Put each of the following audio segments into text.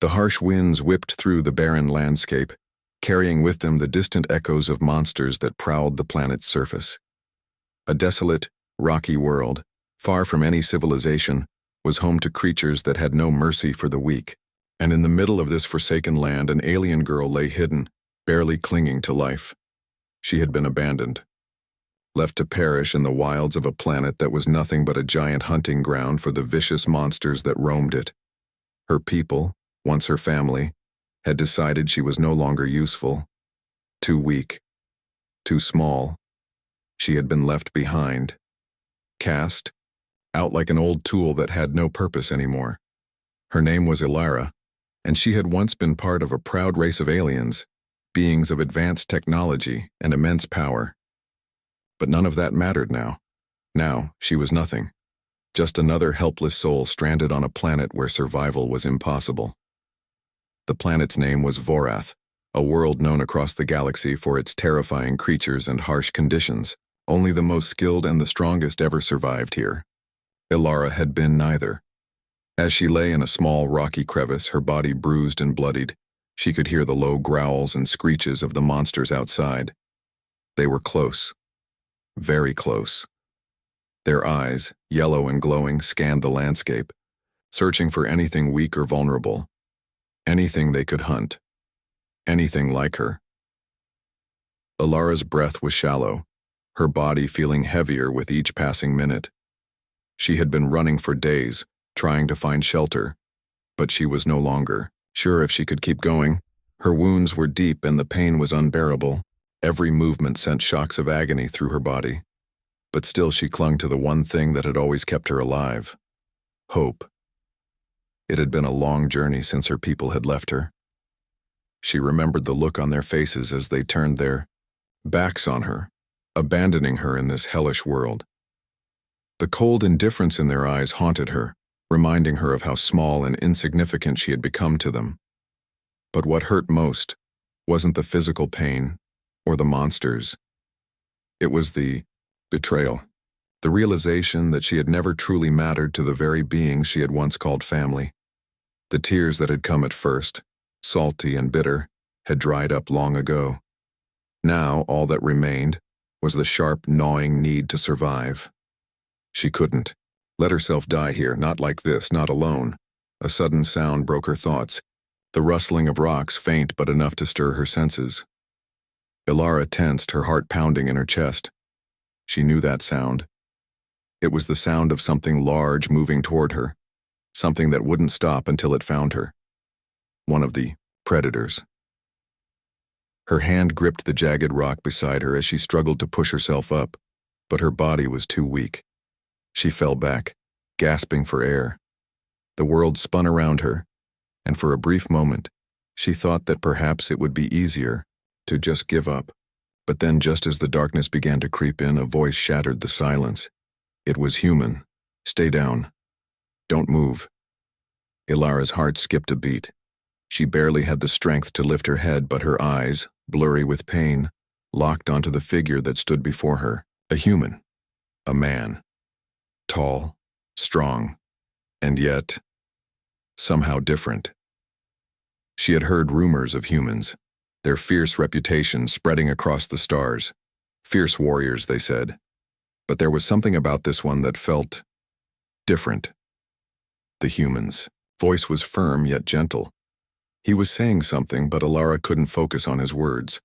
The harsh winds whipped through the barren landscape, carrying with them the distant echoes of monsters that prowled the planet's surface. A desolate, rocky world, far from any civilization, was home to creatures that had no mercy for the weak. And in the middle of this forsaken land, an alien girl lay hidden, barely clinging to life. She had been abandoned, left to perish in the wilds of a planet that was nothing but a giant hunting ground for the vicious monsters that roamed it. Her people, once her family, had decided she was no longer useful, too weak, too small. She had been left behind, cast out like an old tool that had no purpose anymore. Her name was Ilara, and she had once been part of a proud race of aliens, beings of advanced technology and immense power. But none of that mattered now. Now, she was nothing. Just another helpless soul stranded on a planet where survival was impossible. The planet's name was Vorath, a world known across the galaxy for its terrifying creatures and harsh conditions. Only the most skilled and the strongest ever survived here. Ilara had been neither. As she lay in a small rocky crevice, her body bruised and bloodied, she could hear the low growls and screeches of the monsters outside. They were close. Very close. Their eyes, yellow and glowing, scanned the landscape, searching for anything weak or vulnerable. Anything they could hunt. Anything like her. Ilara's breath was shallow, her body feeling heavier with each passing minute. She had been running for days, trying to find shelter, but she was no longer sure if she could keep going. Her wounds were deep and the pain was unbearable. Every movement sent shocks of agony through her body. But still she clung to the one thing that had always kept her alive: hope. It had been a long journey since her people had left her. She remembered the look on their faces as they turned their backs on her, abandoning her in this hellish world. The cold indifference in their eyes haunted her, reminding her of how small and insignificant she had become to them. But what hurt most wasn't the physical pain or the monsters. It was the betrayal, the realization that she had never truly mattered to the very beings she had once called family. The tears that had come at first, salty and bitter, had dried up long ago. Now all that remained was the sharp, gnawing need to survive. She couldn't let herself die here, not like this, not alone. A sudden sound broke her thoughts, the rustling of rocks, faint but enough to stir her senses. Ilara tensed, her heart pounding in her chest. She knew that sound. It was the sound of something large moving toward her, something that wouldn't stop until it found her. One of the predators. Her hand gripped the jagged rock beside her as she struggled to push herself up, but her body was too weak. She fell back, gasping for air. The world spun around her, and for a brief moment, she thought that perhaps it would be easier to just give up. But then, just as the darkness began to creep in, a voice shattered the silence. It was human. "Stay down. Don't move." Ilara's heart skipped a beat. She barely had the strength to lift her head, but her eyes, blurry with pain, locked onto the figure that stood before her. A human. A man. Tall, strong, and yet somehow different. She had heard rumors of humans, their fierce reputation spreading across the stars. Fierce warriors, they said. But there was something about this one that felt different. The human's voice was firm yet gentle. He was saying something, but Ilara couldn't focus on his words.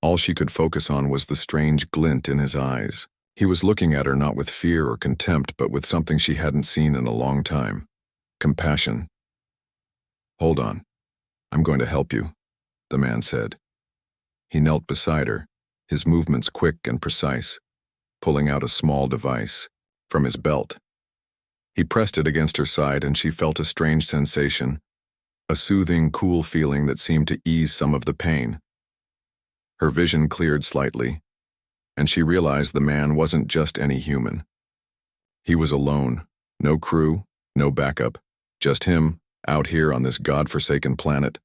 All she could focus on was the strange glint in his eyes. He was looking at her not with fear or contempt, but with something she hadn't seen in a long time. Compassion. "Hold on. I'm going to help you," the man said. He knelt beside her, his movements quick and precise, pulling out a small device from his belt. He pressed it against her side, and she felt a strange sensation, a soothing, cool feeling that seemed to ease some of the pain. Her vision cleared slightly, and she realized the man wasn't just any human. He was alone, no crew, no backup, just him, out here on this god-forsaken planet.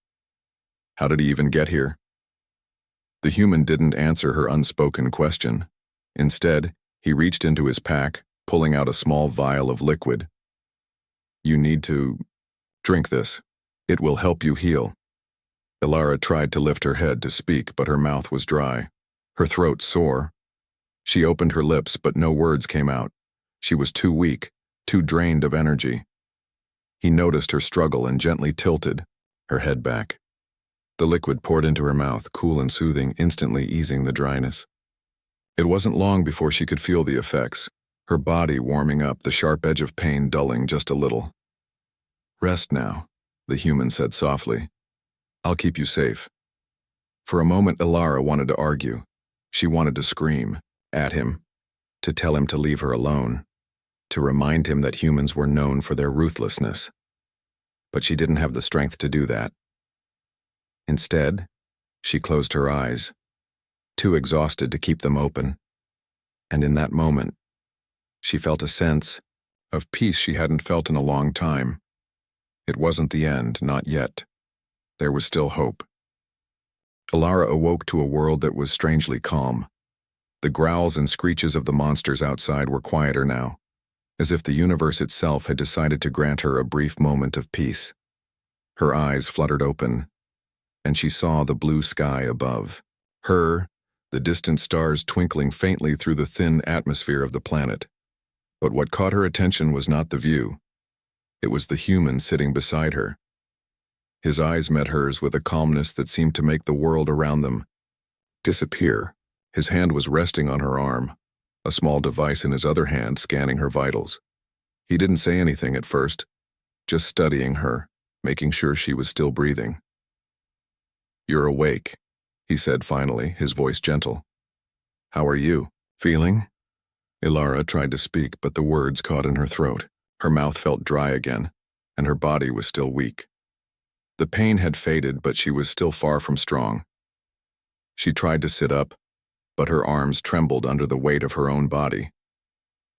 How did he even get here? The human didn't answer her unspoken question. Instead, he reached into his pack, pulling out a small vial of liquid. "You need to drink this. It will help you heal. Ilara tried to lift her head to speak, but her mouth was dry, her throat sore. She opened her lips, but no words came out. She was too weak, too drained of energy. He noticed her struggle and gently tilted her head back. The liquid poured into her mouth, cool and soothing, instantly easing the dryness. It wasn't long before she could feel the effects, her body warming up, the sharp edge of pain dulling just a little. "Rest now," the human said softly. "I'll keep you safe." For a moment, Ilara wanted to argue. She wanted to scream at him, to tell him to leave her alone, to remind him that humans were known for their ruthlessness. But she didn't have the strength to do that. Instead, she closed her eyes, too exhausted to keep them open. And in that moment, she felt a sense of peace she hadn't felt in a long time. It wasn't the end, not yet. There was still hope. Ilara awoke to a world that was strangely calm. The growls and screeches of the monsters outside were quieter now, as if the universe itself had decided to grant her a brief moment of peace. Her eyes fluttered open, and she saw the blue sky above. The distant stars twinkling faintly through the thin atmosphere of the planet. But what caught her attention was not the view. It was the human sitting beside her. His eyes met hers with a calmness that seemed to make the world around them disappear. His hand was resting on her arm, a small device in his other hand scanning her vitals. He didn't say anything at first, just studying her, making sure she was still breathing. "You're awake," he said finally, his voice gentle. "How are you feeling?" Ilara tried to speak, but the words caught in her throat. Her mouth felt dry again, and her body was still weak. The pain had faded, but she was still far from strong. She tried to sit up, but her arms trembled under the weight of her own body.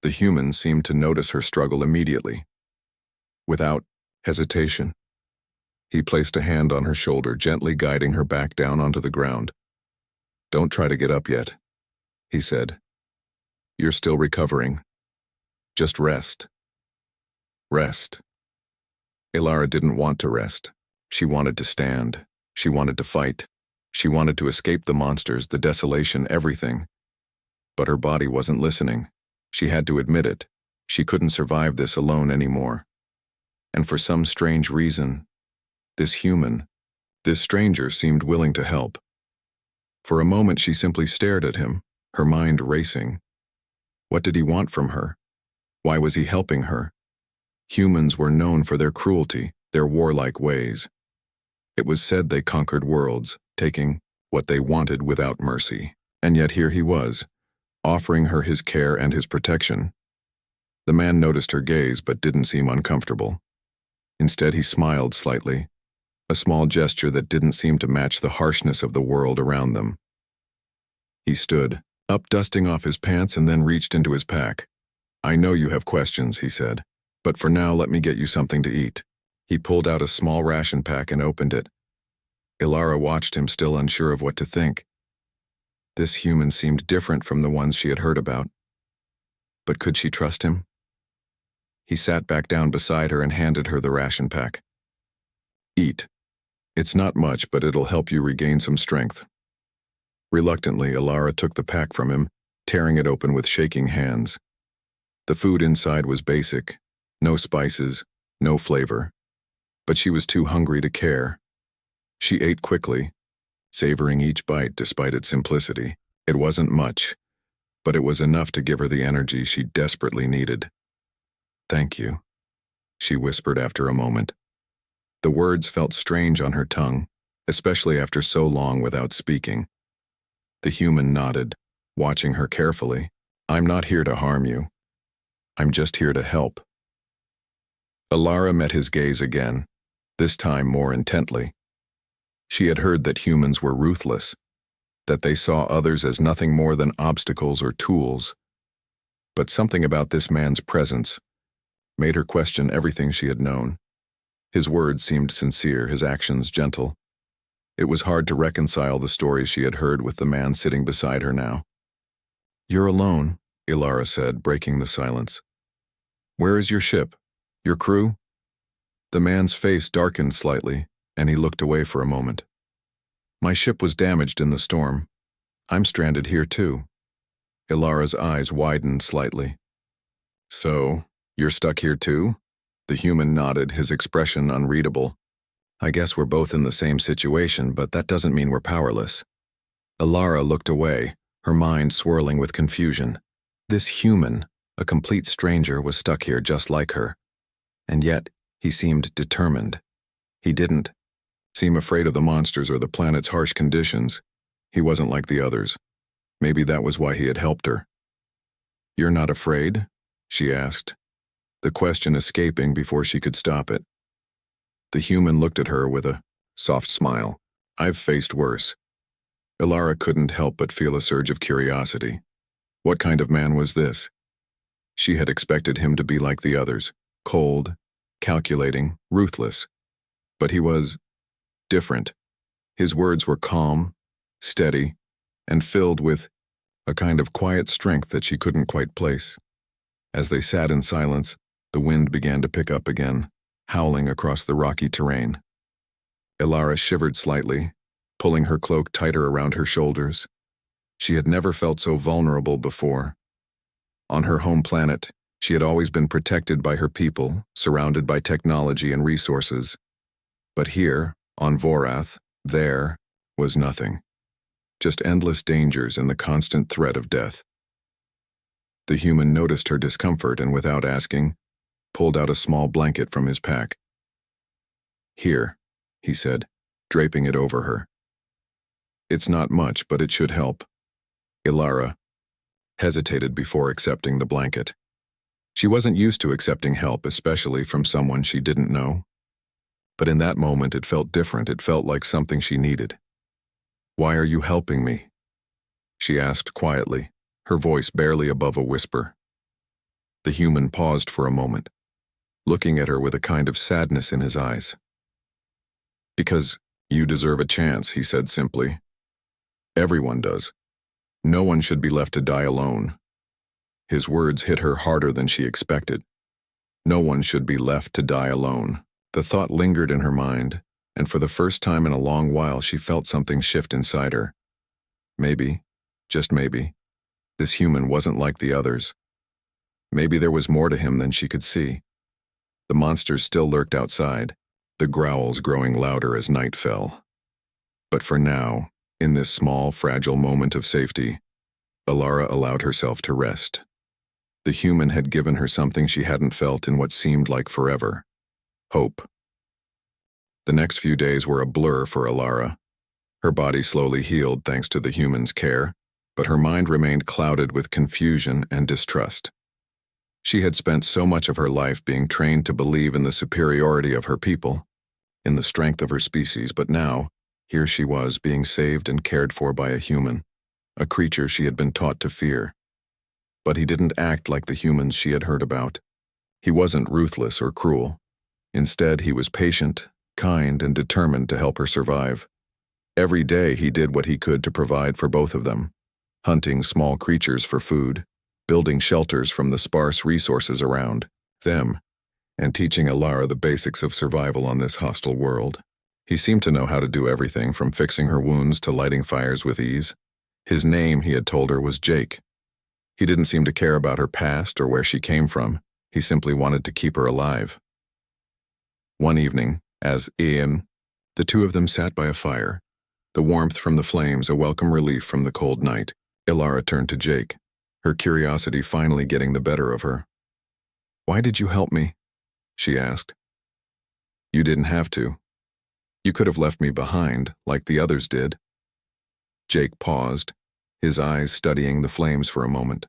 The human seemed to notice her struggle immediately. Without hesitation, he placed a hand on her shoulder, gently guiding her back down onto the ground. "Don't try to get up yet," he said. "You're still recovering. Just rest." Rest. Ilara didn't want to rest. She wanted to stand. She wanted to fight. She wanted to escape the monsters, the desolation, everything. But her body wasn't listening. She had to admit it. She couldn't survive this alone anymore. And for some strange reason, this stranger seemed willing to help. For a moment she simply stared at him, her mind racing. What did he want from her? Why was he helping her? Humans were known for their cruelty, their warlike ways. It was said they conquered worlds, taking what they wanted without mercy. And yet here he was, offering her his care and his protection. The man noticed her gaze but didn't seem uncomfortable. Instead, he smiled slightly, a small gesture that didn't seem to match the harshness of the world around them. He stood up, dusting off his pants, and then reached into his pack. "I know you have questions," he said, "but for now let me get you something to eat." He pulled out a small ration pack and opened it. Ilara watched him, still unsure of what to think. This human seemed different from the ones she had heard about. But could she trust him? He sat back down beside her and handed her the ration pack. "Eat. It's not much, but it'll help you regain some strength." Reluctantly, Ilara took the pack from him, tearing it open with shaking hands. The food inside was basic, no spices, no flavor. But she was too hungry to care. She ate quickly, savoring each bite despite its simplicity. It wasn't much, but it was enough to give her the energy she desperately needed. "Thank you," she whispered after a moment. The words felt strange on her tongue, especially after so long without speaking. The human nodded, watching her carefully. "I'm not here to harm you. I'm just here to help." Ilara met his gaze again, this time more intently. She had heard that humans were ruthless, that they saw others as nothing more than obstacles or tools. But something about this man's presence made her question everything she had known. His words seemed sincere, his actions gentle. It was hard to reconcile the stories she had heard with the man sitting beside her now. "You're alone," Ilara said, breaking the silence. "Where is your ship? Your crew?" The man's face darkened slightly, and he looked away for a moment. My ship was damaged in the storm. I'm stranded here too. Ilara's eyes widened slightly. So, you're stuck here too? The human nodded, his expression unreadable. I guess we're both in the same situation, but that doesn't mean we're powerless. Ilara looked away, her mind swirling with confusion. This human, a complete stranger, was stuck here just like her. And yet, he seemed determined. He didn't seem afraid of the monsters or the planet's harsh conditions. He wasn't like the others. Maybe that was why he had helped her. "You're not afraid?" she asked, the question escaping before she could stop it. The human looked at her with a soft smile. "I've faced worse." Ilara couldn't help but feel a surge of curiosity. What kind of man was this? She had expected him to be like the others, cold, calculating, ruthless. But he was different. His words were calm, steady, and filled with a kind of quiet strength that she couldn't quite place. As they sat in silence, the wind began to pick up again, howling across the rocky terrain. Ilara shivered slightly, pulling her cloak tighter around her shoulders. She had never felt so vulnerable before. On her home planet, she had always been protected by her people, surrounded by technology and resources. But here, on Vorath, there was nothing. Just endless dangers and the constant threat of death. The human noticed her discomfort and, without asking, pulled out a small blanket from his pack. "Here," he said, draping it over her. "It's not much, but it should help." Ilara hesitated before accepting the blanket. She wasn't used to accepting help, especially from someone she didn't know. But in that moment it felt different. It felt like something she needed. "Why are you helping me?" she asked quietly, her voice barely above a whisper. The human paused for a moment, looking at her with a kind of sadness in his eyes. "Because you deserve a chance," he said simply. "Everyone does. No one should be left to die alone." His words hit her harder than she expected. No one should be left to die alone. The thought lingered in her mind, and for the first time in a long while she felt something shift inside her. Maybe, just maybe, this human wasn't like the others. Maybe there was more to him than she could see. The monsters still lurked outside, the growls growing louder as night fell. But for now, in this small, fragile moment of safety, Ilara allowed herself to rest. The human had given her something she hadn't felt in what seemed like forever: hope. The next few days were a blur for Ilara. Her body slowly healed thanks to the human's care, but her mind remained clouded with confusion and distrust. She had spent so much of her life being trained to believe in the superiority of her people, in the strength of her species, but now, here she was being saved and cared for by a human, a creature she had been taught to fear. But he didn't act like the humans she had heard about. He wasn't ruthless or cruel. Instead, he was patient, kind, and determined to help her survive. Every day he did what he could to provide for both of them, hunting small creatures for food, building shelters from the sparse resources around them, and teaching Ilara the basics of survival on this hostile world. He seemed to know how to do everything from fixing her wounds to lighting fires with ease. His name, he had told her, was Jake. He didn't seem to care about her past or where she came from. He simply wanted to keep her alive. One evening, as Ian, the two of them sat by a fire, the warmth from the flames a welcome relief from the cold night, Ilara turned to Jake, her curiosity finally getting the better of her. "Why did you help me?" she asked. "You didn't have to. You could have left me behind, like the others did." Jake paused, his eyes studying the flames for a moment.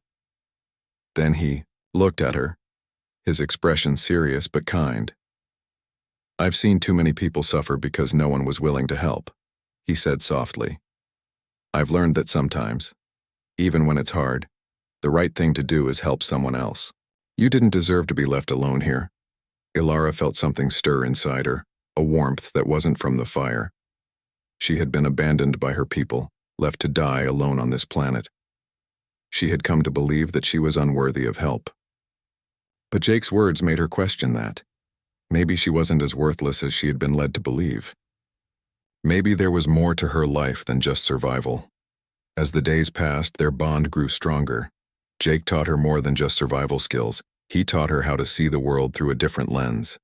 Then he looked at her, his expression serious but kind. "I've seen too many people suffer because no one was willing to help," he said softly. "I've learned that sometimes, even when it's hard, the right thing to do is help someone else. You didn't deserve to be left alone here." Ilara felt something stir inside her, a warmth that wasn't from the fire. She had been abandoned by her people, left to die alone on this planet. She had come to believe that she was unworthy of help. But Jake's words made her question that. Maybe she wasn't as worthless as she had been led to believe. Maybe there was more to her life than just survival. As the days passed, their bond grew stronger. Jake taught her more than just survival skills. He taught her how to see the world through a different lens.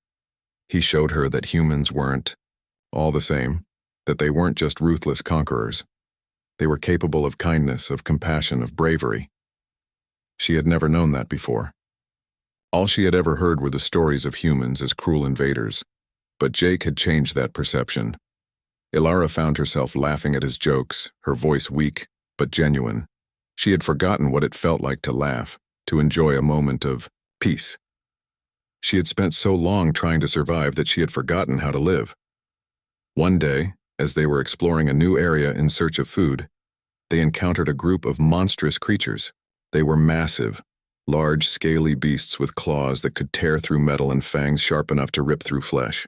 He showed her that humans weren't all the same, that they weren't just ruthless conquerors. They were capable of kindness, of compassion, of bravery. She had never known that before. All she had ever heard were the stories of humans as cruel invaders, but Jake had changed that perception. Ilara found herself laughing at his jokes, her voice weak but genuine. She had forgotten what it felt like to laugh, to enjoy a moment of peace. She had spent so long trying to survive that she had forgotten how to live. One day, as they were exploring a new area in search of food, they encountered a group of monstrous creatures. They were massive, large, scaly beasts with claws that could tear through metal and fangs sharp enough to rip through flesh.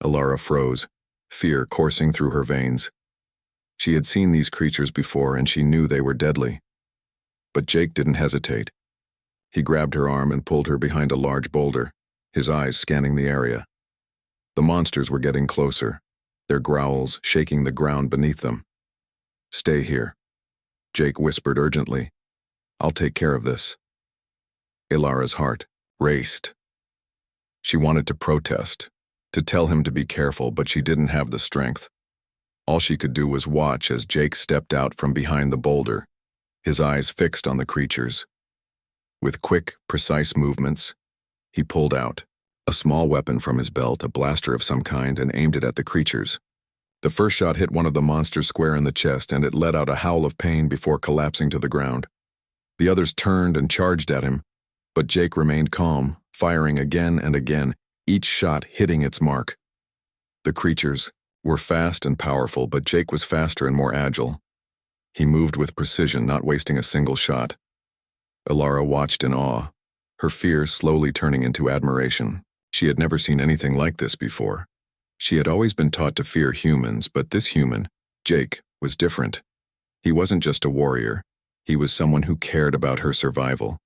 Ilara froze, fear coursing through her veins. She had seen these creatures before and she knew they were deadly. But Jake didn't hesitate. He grabbed her arm and pulled her behind a large boulder, his eyes scanning the area. The monsters were getting closer, their growls shaking the ground beneath them. "Stay here," Jake whispered urgently. "I'll take care of this." Ilara's heart raced. She wanted to protest, to tell him to be careful, but she didn't have the strength. All she could do was watch as Jake stepped out from behind the boulder, his eyes fixed on the creatures. With quick, precise movements, he pulled out a small weapon from his belt, a blaster of some kind, and aimed it at the creatures. The first shot hit one of the monsters square in the chest, and it let out a howl of pain before collapsing to the ground. The others turned and charged at him, but Jake remained calm, firing again and again, each shot hitting its mark. The creatures were fast and powerful, but Jake was faster and more agile. He moved with precision, not wasting a single shot. Ilara watched in awe, her fear slowly turning into admiration. She had never seen anything like this before. She had always been taught to fear humans, but this human, Jake, was different. He wasn't just a warrior. He was someone who cared about her survival.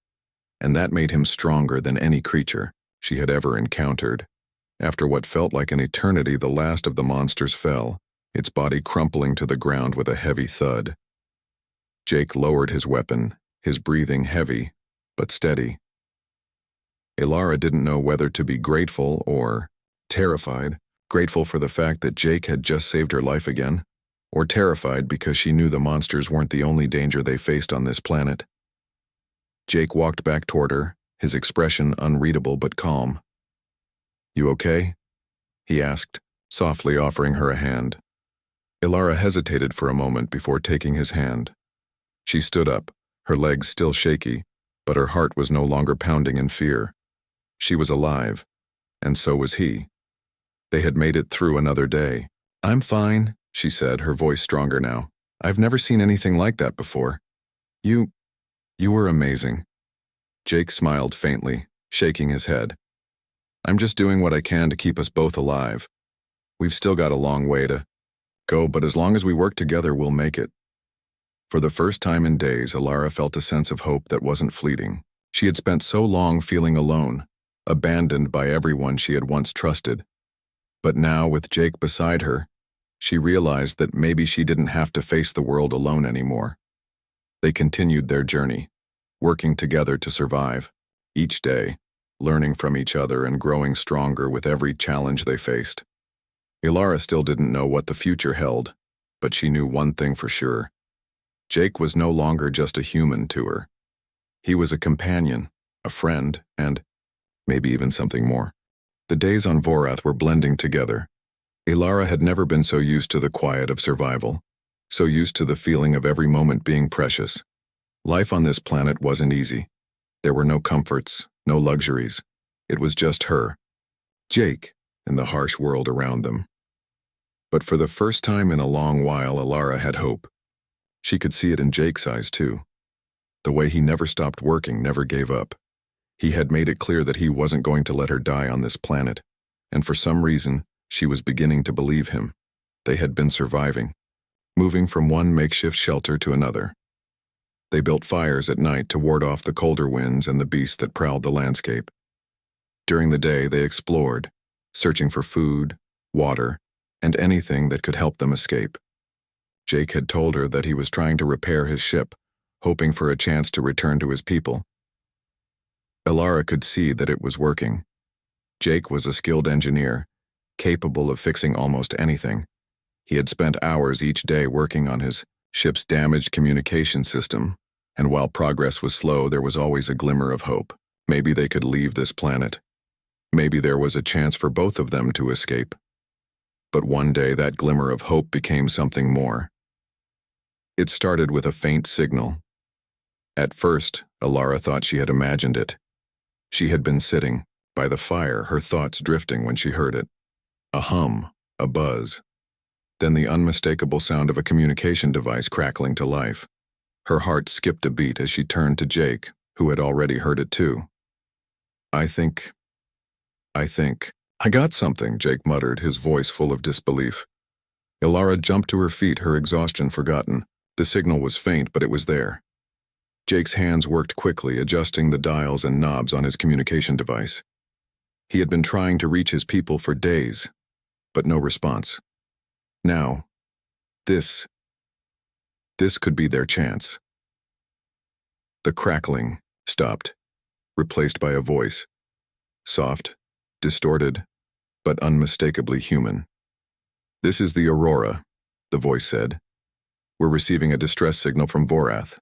And that made him stronger than any creature she had ever encountered. After what felt like an eternity, the last of the monsters fell, its body crumpling to the ground with a heavy thud. Jake lowered his weapon, his breathing heavy, but steady. Ilara didn't know whether to be grateful or terrified, grateful for the fact that Jake had just saved her life again, or terrified because she knew the monsters weren't the only danger they faced on this planet. Jake walked back toward her, his expression unreadable but calm. "You okay?" he asked, softly offering her a hand. Ilara hesitated for a moment before taking his hand. She stood up, her legs still shaky, but her heart was no longer pounding in fear. She was alive, and so was he. They had made it through another day. "I'm fine," she said, her voice stronger now. "I've never seen anything like that before. You were amazing." Jake smiled faintly, shaking his head. "I'm just doing what I can to keep us both alive. We've still got a long way to go, but as long as we work together, we'll make it." For the first time in days, Ilara felt a sense of hope that wasn't fleeting. She had spent so long feeling alone, abandoned by everyone she had once trusted. But now, with Jake beside her, she realized that maybe she didn't have to face the world alone anymore. They continued their journey, working together to survive, each day, learning from each other and growing stronger with every challenge they faced. Ilara still didn't know what the future held, but she knew one thing for sure. Jake was no longer just a human to her. He was a companion, a friend, and maybe even something more. The days on Vorath were blending together. Ilara had never been so used to the quiet of survival, so used to the feeling of every moment being precious. Life on this planet wasn't easy. There were no comforts, no luxuries. It was just her, Jake, and the harsh world around them. But for the first time in a long while, Ilara had hope. She could see it in Jake's eyes, too. The way he never stopped working, never gave up. He had made it clear that he wasn't going to let her die on this planet, and for some reason, she was beginning to believe him. They had been surviving, moving from one makeshift shelter to another. They built fires at night to ward off the colder winds and the beasts that prowled the landscape. During the day, they explored, searching for food, water, and anything that could help them escape. Jake had told her that he was trying to repair his ship, hoping for a chance to return to his people. Elara could see that it was working. Jake was a skilled engineer, capable of fixing almost anything. He had spent hours each day working on his ship's damaged communication system, and while progress was slow, there was always a glimmer of hope. Maybe they could leave this planet. Maybe there was a chance for both of them to escape. But one day that glimmer of hope became something more. It started with a faint signal. At first, Elara thought she had imagined it. She had been sitting by the fire, her thoughts drifting when she heard it. A hum, a buzz. Then the unmistakable sound of a communication device crackling to life. Her heart skipped a beat as she turned to Jake, who had already heard it too. I think, I got something, Jake muttered, his voice full of disbelief. Elara jumped to her feet, her exhaustion forgotten. The signal was faint, but it was there. Jake's hands worked quickly, adjusting the dials and knobs on his communication device. He had been trying to reach his people for days, but no response. Now, this could be their chance. The crackling stopped, replaced by a voice. Soft, distorted, but unmistakably human. This is the Aurora, the voice said. We're receiving a distress signal from Vorath.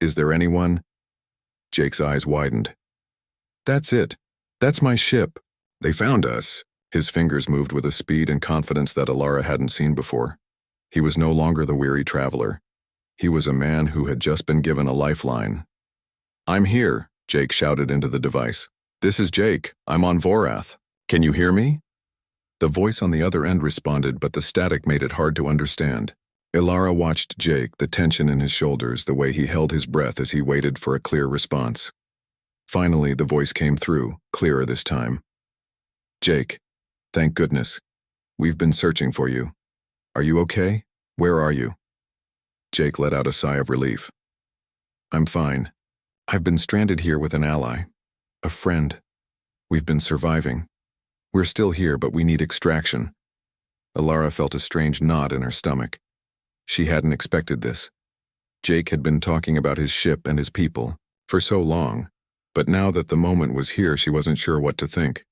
Is there anyone? Jake's eyes widened. That's it. That's my ship. They found us. His fingers moved with a speed and confidence that Elara hadn't seen before. He was no longer the weary traveler. He was a man who had just been given a lifeline. I'm here, Jake shouted into the device. This is Jake. I'm on Vorath. Can you hear me? The voice on the other end responded, but the static made it hard to understand. Elara watched Jake, the tension in his shoulders, the way he held his breath as he waited for a clear response. Finally, the voice came through, clearer this time. Jake, thank goodness. We've been searching for you. Are you okay? Where are you? Jake let out a sigh of relief. I'm fine. I've been stranded here with an ally, a friend. We've been surviving. We're still here, but we need extraction. Elara felt a strange knot in her stomach. She hadn't expected this. Jake had been talking about his ship and his people for so long, but now that the moment was here, she wasn't sure what to think.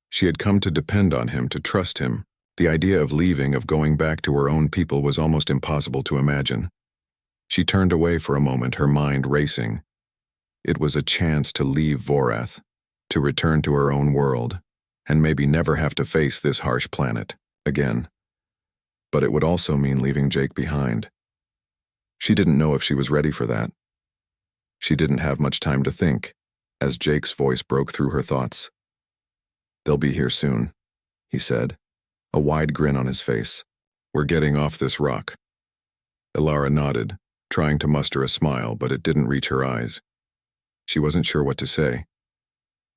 She had come to depend on him, to trust him. The idea of leaving, of going back to her own people, was almost impossible to imagine. She turned away for a moment, her mind racing. It was a chance to leave Vorath, to return to her own world, and maybe never have to face this harsh planet again. But it would also mean leaving Jake behind. She didn't know if she was ready for that. She didn't have much time to think, as Jake's voice broke through her thoughts. They'll be here soon, he said, a wide grin on his face. We're getting off this rock. Elara nodded, trying to muster a smile, but it didn't reach her eyes. She wasn't sure what to say.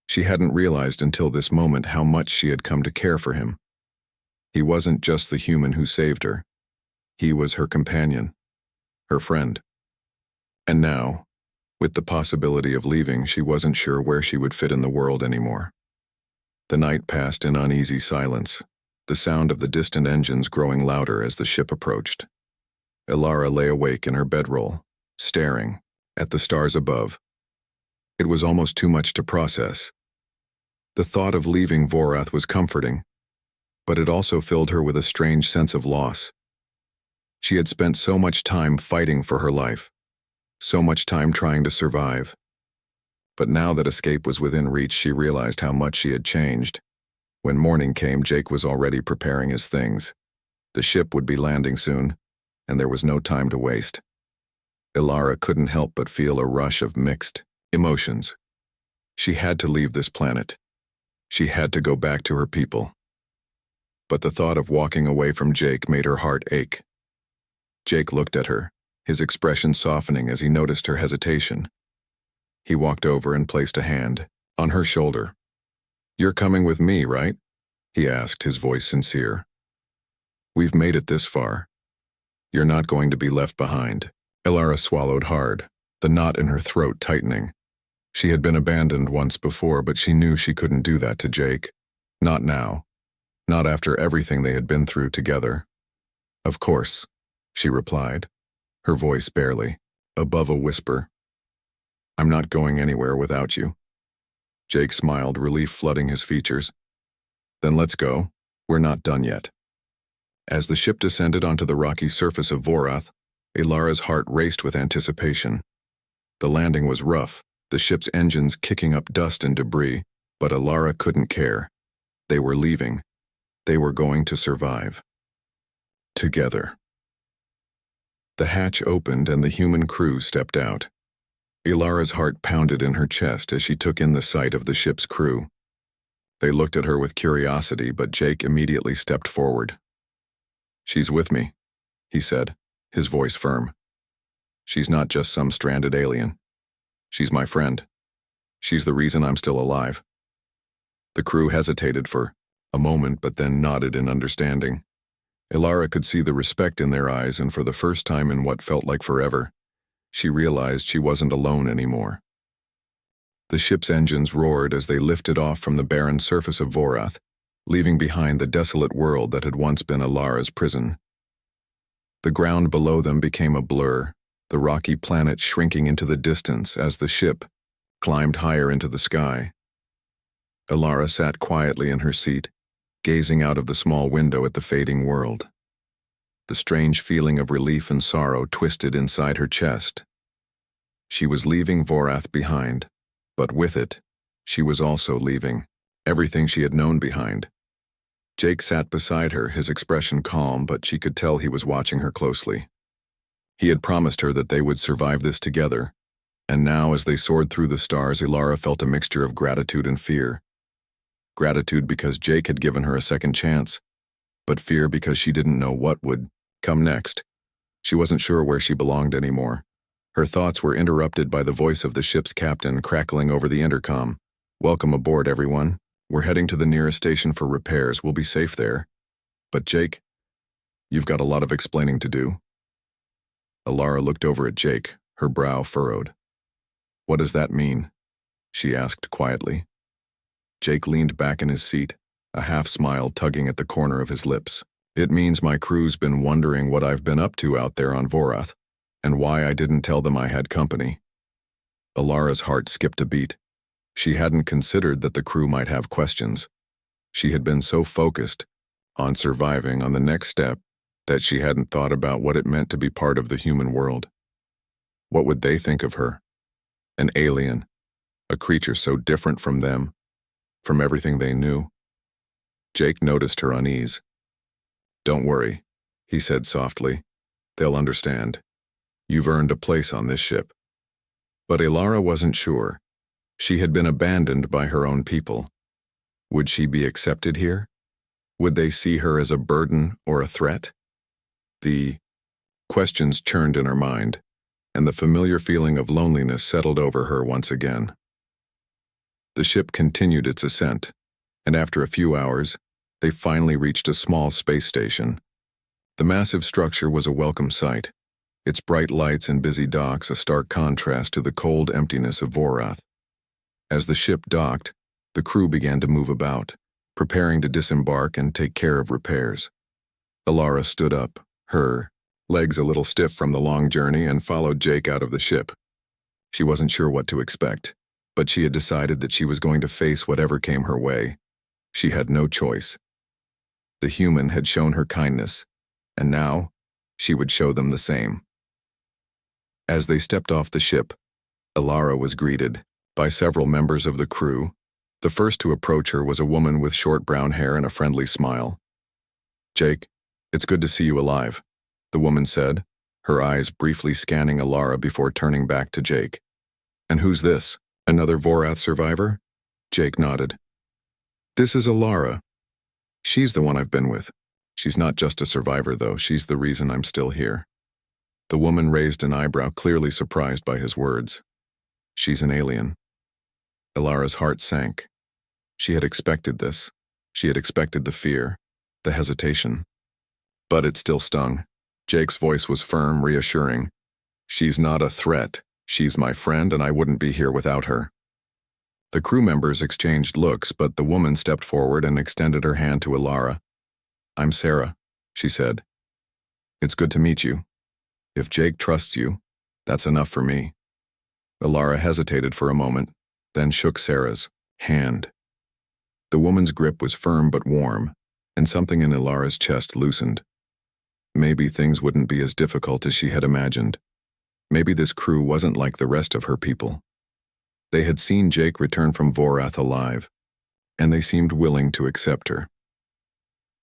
She hadn't realized until this moment how much she had come to care for him. He wasn't just the human who saved her. He was her companion, her friend. And now, with the possibility of leaving, she wasn't sure where she would fit in the world anymore. The night passed in uneasy silence, the sound of the distant engines growing louder as the ship approached. Elara lay awake in her bedroll, staring at the stars above. It was almost too much to process. The thought of leaving Vorath was comforting, but it also filled her with a strange sense of loss. She had spent so much time fighting for her life, so much time trying to survive. But now that escape was within reach, she realized how much she had changed. When morning came, Jake was already preparing his things. The ship would be landing soon, and there was no time to waste. Elara couldn't help but feel a rush of mixed emotions. She had to leave this planet. She had to go back to her people. But the thought of walking away from Jake made her heart ache. Jake looked at her, his expression softening as he noticed her hesitation. He walked over and placed a hand on her shoulder. You're coming with me, right? He asked, his voice sincere. We've made it this far. You're not going to be left behind. Elara swallowed hard, the knot in her throat tightening. She had been abandoned once before, but she knew she couldn't do that to Jake. Not now. Not after everything they had been through together. Of course, she replied, her voice barely, above a whisper. I'm not going anywhere without you. Jake smiled, relief flooding his features. Then let's go. We're not done yet. As the ship descended onto the rocky surface of Vorath, Ilara's heart raced with anticipation. The landing was rough, the ship's engines kicking up dust and debris, but Ilara couldn't care. They were leaving. They were going to survive. Together. The hatch opened and the human crew stepped out. Ilara's heart pounded in her chest as she took in the sight of the ship's crew. They looked at her with curiosity, but Jake immediately stepped forward. She's with me, he said, his voice firm. She's not just some stranded alien. She's my friend. She's the reason I'm still alive. The crew hesitated for a moment, but then nodded in understanding. Ilara could see the respect in their eyes, and for the first time in what felt like forever, she realized she wasn't alone anymore. The ship's engines roared as they lifted off from the barren surface of Vorath, leaving behind the desolate world that had once been Ilara's prison. The ground below them became a blur, the rocky planet shrinking into the distance as the ship climbed higher into the sky. Ilara sat quietly in her seat, gazing out of the small window at the fading world. The strange feeling of relief and sorrow twisted inside her chest. She was leaving Vorath behind, but with it, she was also leaving everything she had known behind. Jake sat beside her, his expression calm, but she could tell he was watching her closely. He had promised her that they would survive this together, and now as they soared through the stars, Ilara felt a mixture of gratitude and fear. Gratitude because Jake had given her a second chance, but fear because she didn't know what would come next. She wasn't sure where she belonged anymore. Her thoughts were interrupted by the voice of the ship's captain crackling over the intercom. Welcome aboard, everyone. We're heading to the nearest station for repairs. We'll be safe there. But Jake, you've got a lot of explaining to do. Ilara looked over at Jake, her brow furrowed. What does that mean? She asked quietly. Jake leaned back in his seat, a half-smile tugging at the corner of his lips. It means my crew's been wondering what I've been up to out there on Vorath, and why I didn't tell them I had company. Ilara's heart skipped a beat. She hadn't considered that the crew might have questions. She had been so focused on surviving on the next step that she hadn't thought about what it meant to be part of the human world. What would they think of her? An alien, a creature so different from them, from everything they knew. Jake noticed her unease. Don't worry, he said softly. They'll understand. You've earned a place on this ship. But Ilara wasn't sure. She had been abandoned by her own people. Would she be accepted here? Would they see her as a burden or a threat? The questions churned in her mind, and the familiar feeling of loneliness settled over her once again. The ship continued its ascent, and after a few hours, they finally reached a small space station. The massive structure was a welcome sight, its bright lights and busy docks a stark contrast to the cold emptiness of Vorath. As the ship docked, the crew began to move about, preparing to disembark and take care of repairs. Ilara stood up, her legs a little stiff from the long journey, and followed Jake out of the ship. She wasn't sure what to expect, but she had decided that she was going to face whatever came her way. She had no choice. The human had shown her kindness, and now she would show them the same. As they stepped off the ship, Ilara was greeted by several members of the crew. The first to approach her was a woman with short brown hair and a friendly smile. Jake, it's good to see you alive, the woman said, her eyes briefly scanning Ilara before turning back to Jake. And who's this? Another Vorath survivor? Jake nodded. This is Ilara. She's the one I've been with. She's not just a survivor, though. She's the reason I'm still here. The woman raised an eyebrow, clearly surprised by his words. She's an alien. Ilara's heart sank. She had expected this. She had expected the fear, the hesitation. But it still stung. Jake's voice was firm, reassuring. She's not a threat. She's my friend, and I wouldn't be here without her. The crew members exchanged looks, but the woman stepped forward and extended her hand to Ilara. "I'm Sarah," she said. "It's good to meet you. If Jake trusts you, that's enough for me." Ilara hesitated for a moment, then shook Sarah's hand. The woman's grip was firm but warm, and something in Ilara's chest loosened. Maybe things wouldn't be as difficult as she had imagined. Maybe this crew wasn't like the rest of her people. They had seen Jake return from Vorath alive, and they seemed willing to accept her.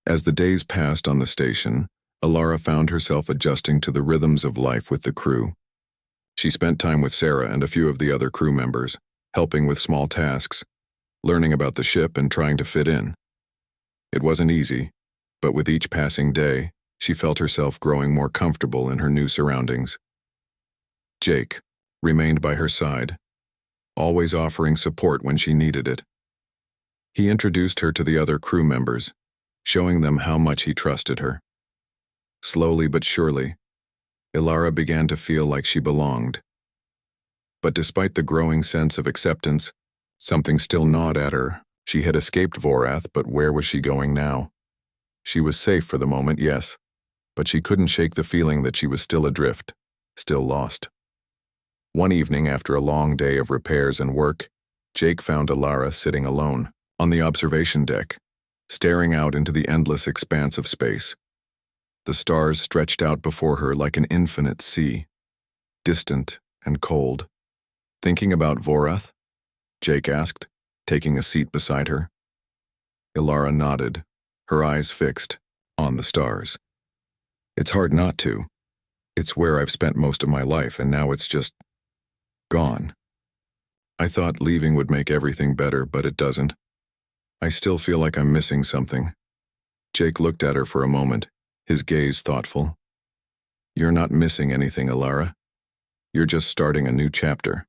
As the days passed on the station, Ilara found herself adjusting to the rhythms of life with the crew. She spent time with Sarah and a few of the other crew members, helping with small tasks, learning about the ship and trying to fit in. It wasn't easy, but with each passing day, she felt herself growing more comfortable in her new surroundings. Jake remained by her side, always offering support when she needed it. He introduced her to the other crew members, showing them how much he trusted her. Slowly but surely, Ilara began to feel like she belonged. But despite the growing sense of acceptance, something still gnawed at her. She had escaped Vorath, but where was she going now? She was safe for the moment, yes, but she couldn't shake the feeling that she was still adrift, still lost. One evening, after a long day of repairs and work, Jake found Ilara sitting alone on the observation deck, staring out into the endless expanse of space. The stars stretched out before her like an infinite sea, distant and cold. "Thinking about Vorath?" Jake asked, taking a seat beside her. Ilara nodded, her eyes fixed on the stars. "It's hard not to. It's where I've spent most of my life, and now it's just gone. I thought leaving would make everything better, but it doesn't. I still feel like I'm missing something." Jake looked at her for a moment, his gaze thoughtful. "You're not missing anything, Ilara. You're just starting a new chapter.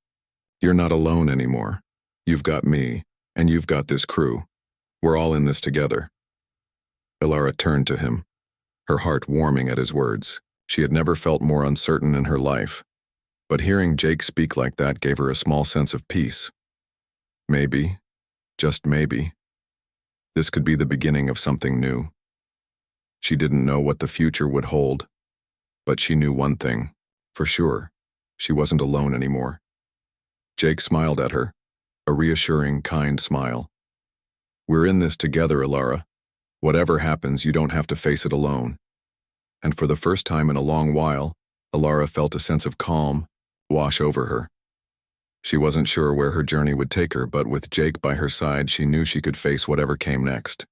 You're not alone anymore. You've got me, and you've got this crew. We're all in this together." Ilara turned to him, her heart warming at his words. She had never felt more uncertain in her life, but hearing Jake speak like that gave her a small sense of peace. Maybe, just maybe, this could be the beginning of something new. She didn't know what the future would hold, but she knew one thing, for sure: she wasn't alone anymore. Jake smiled at her, a reassuring, kind smile. "We're in this together, Ilara. Whatever happens, you don't have to face it alone." And for the first time in a long while, Ilara felt a sense of calm wash over her. She wasn't sure where her journey would take her, but with Jake by her side, she knew she could face whatever came next.